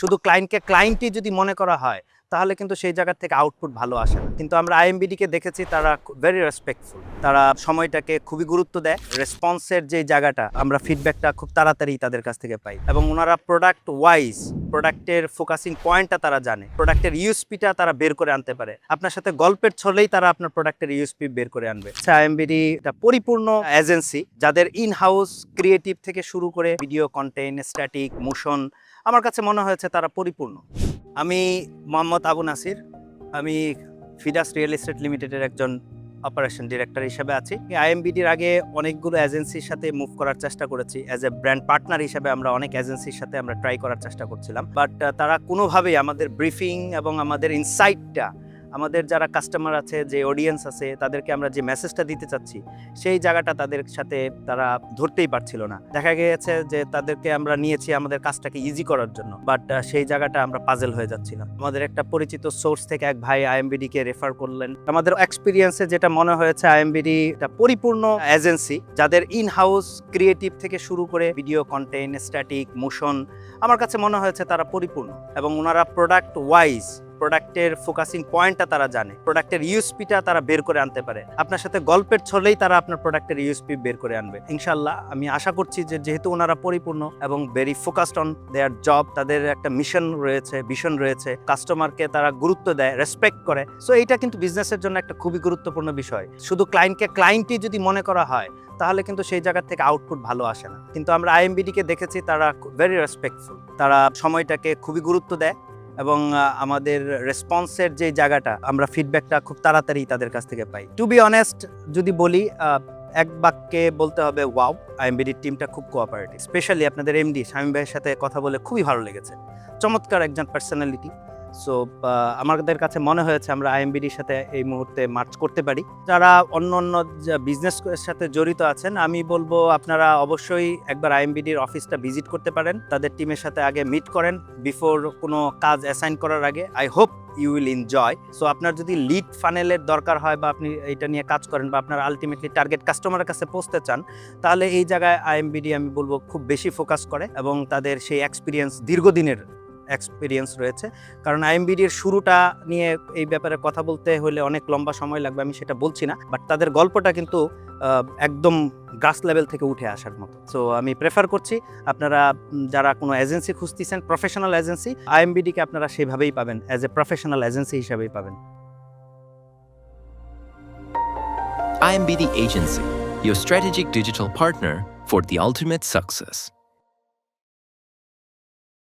শুধু ক্লায়েন্টকে ক্লায়েন্টই যদি মনে করা হয় তাহলে কিন্তু সেই জায়গা থেকে আউটপুট ভালো আসে না। কিন্তু আমরা আইএমবিডিকে দেখেছি তারা ভেরি রেসপেক্টফুল, তারা সময়টাকে খুবই গুরুত্ব দেয়। রেসপন্সের যে জায়গাটা আমরা ফিডব্যাকটা খুব তাড়াতাড়ি তাদের কাছ থেকে পাই এবং ওনারা প্রোডাক্ট ওয়াইজ প্রোডাক্টের ফোকাসিং পয়েন্টটা তারা জানে, প্রোডাক্টের ইউএসপিটা তারা বের করে আনতে পারে। আপনার সাথে গল্পের ছলেই তারা আপনার প্রোডাক্টের ইউএসপি বের করে আনবে। আইএমবিডি একটা পরিপূর্ণ এজেন্সি যাদের ইন হাউস ক্রিয়েটিভ থেকে শুরু করে ভিডিও কন্টেন্ট, স্ট্যাটিক, মোশন, আমার কাছে মনে হয়েছে তারা পরিপূর্ণ। আমি মোহাম্মদ আবু নাসির, আমি ফিডাস রিয়েল এস্টেট লিমিটেডের একজন অপারেশন ডিরেক্টর হিসেবে আছি। আইএমবিডির আগে অনেকগুলো এজেন্সির সাথে মুভ করার চেষ্টা করেছি। অ্যাজ এ ব্র্যান্ড পার্টনার হিসেবে আমরা অনেক এজেন্সির সাথে আমরা ট্রাই করার চেষ্টা করছিলাম, বাট তারা কোনোভাবেই আমাদের ব্রিফিং এবং আমাদের ইনসাইটটা, আমাদের যারা কাস্টমার আছে, যে অডিয়েন্স আছে, তাদেরকে আমরা যে মেসেজটা দিতে চাচ্ছি সেই জায়গাটা তাদের সাথে তারা ধরতেই পারছিল না। দেখা গিয়েছে যে তাদেরকে আমরা নিয়েছি আমাদের কাজটাকে ইজি করার জন্য, বাট সেই জায়গাটা আমরা পাজেল হয়ে যাচ্ছিলাম। আমাদের একটা পরিচিত সোর্স থেকে এক ভাই আইএমবিডিকে রেফার করলেন। আমাদের এক্সপিরিয়েন্সে যেটা মনে হয়েছে আইএমবিডি একটা পরিপূর্ণ এজেন্সি যাদের ইন হাউস ক্রিয়েটিভ থেকে শুরু করে ভিডিও কন্টেন্ট, স্ট্যাটিক, মোশন, আমার কাছে মনে হয়েছে তারা পরিপূর্ণ এবং ওনারা প্রোডাক্ট ওয়াইজ প্রোডাক্টের ফোকাসিং পয়েন্টটা তারা জানে, প্রোডাক্টের ইউএসপিটা তারা বের করে আনতে পারে। আপনার সাথে গল্পের ছলেই তারা আপনার প্রোডাক্টের ইউএসপি বের করে আনবে ইনশাল্লাহ। আমি আশা করছি যে যেহেতু ওনারা পরিপূর্ণ এবং very focused on their job, তাদের একটা মিশন রয়েছে, ভিশন রয়েছে, কাস্টমারকে তারা গুরুত্ব দেয়, রেসপেক্ট করে, সো এইটা কিন্তু বিজনেসের জন্য একটা খুবই গুরুত্বপূর্ণ বিষয়। শুধু ক্লায়েন্টকে ক্লায়েন্টই যদি মনে করা হয় তাহলে কিন্তু সেই জায়গা থেকে আউটপুট ভালো আসে না। কিন্তু আমরা আইএমবিডিকে দেখেছি তারা ভেরি রেসপেক্টফুল, তারা সময়টাকে খুবই গুরুত্ব দেয় এবং আমাদের রেসপন্সের যে জায়গাটা আমরা ফিডব্যাকটা খুব তাড়াতাড়ি তাদের কাছ থেকে পাই। টু বি অনেস্ট যদি বলি, এক বাক্যে বলতে হবে ওয়াও, আইএমবিডির টিমটা খুব কোঅপারেটিভ। স্পেশালি আপনাদের এমডি শামীম ভাইয়ের সাথে কথা বলে খুবই ভালো লেগেছে, চমৎকার একজন পার্সোনালিটি। সো আমাদের কাছে মনে হয়েছে আমরা আইএমবিডির সাথে এই মুহূর্তে মার্চ করতে পারি। যারা অন্য অন্য বিজনেস সাথে জড়িত আছেন, আমি বলবো আপনারা অবশ্যই একবার আইএমবিডির অফিসটা ভিজিট করতে পারেন, তাদের টিমের সাথে আগে মিট করেন বিফোর কোনো কাজ অ্যাসাইন করার আগে। I hope you will enjoy. So আপনার যদি লিড ফানেলের দরকার হয় বা আপনি এটা নিয়ে কাজ করেন বা আপনার আলটিমেটলি টার্গেট কাস্টমারের কাছে পৌঁছতে চান, তাহলে এই জায়গায় আইএমবিডি আমি বলবো খুব বেশি ফোকাস করে এবং তাদের সেই এক্সপিরিয়েন্স, দীর্ঘদিনের এক্সপিরিয়েন্স রয়েছে। কারণ আইএমবিডির শুরুটা নিয়ে এই ব্যাপারে কথা বলতে হলে অনেক লম্বা সময় লাগবে, আমি সেটা বলছি না, বাট তাদের গল্পটা কিন্তু একদম গ্রাস লেভেল থেকে উঠে আসার মতো। সো আমি প্রেফার করছি আপনারা যারা কোনো এজেন্সি খুঁজতেছেন, প্রফেশনাল এজেন্সি, আইএমবিডিকে আপনারা সেভাবেই পাবেন, অ্যাজ এ প্রফেশনাল এজেন্সি হিসাবেই পাবেন। IMBD Agency, your strategic digital partner for the ultimate success.